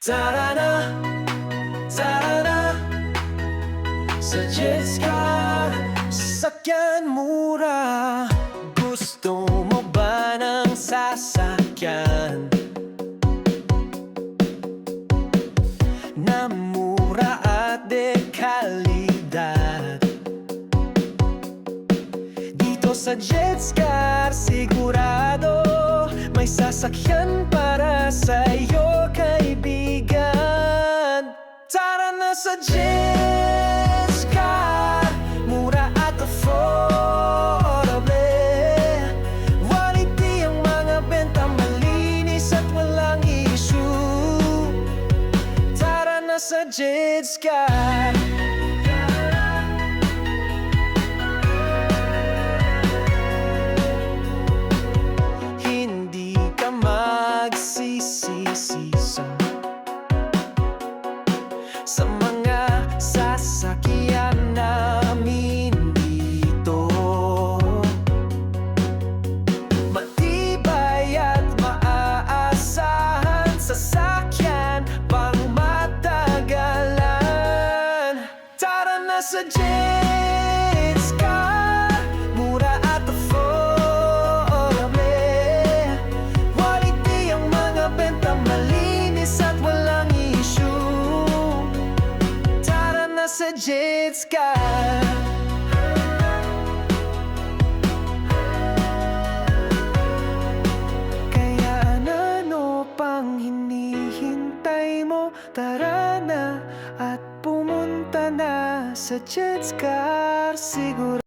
Tara na, tara na sa Jetscar, sasakyan mura. Gusto mo ba ng sasakyan na mura at dekalidad? Dito sa Jetscar, sigurado may sasakyan para sa iyo, kaibigan. Tara na sa Jetscar, mura at affordable. Quality ang mga benta, malinis at walang issue. Tara na sa Jetscar. Magsisisi sa mga sasakyan namin dito. Matibay at maaasahan, sasakyan pang matagalan. Tara na sa Jetscar, mura at sa Jetscar. Kaya ano pang hinihintay mo? Tara na at pumunta na sa Jetscar, siguro.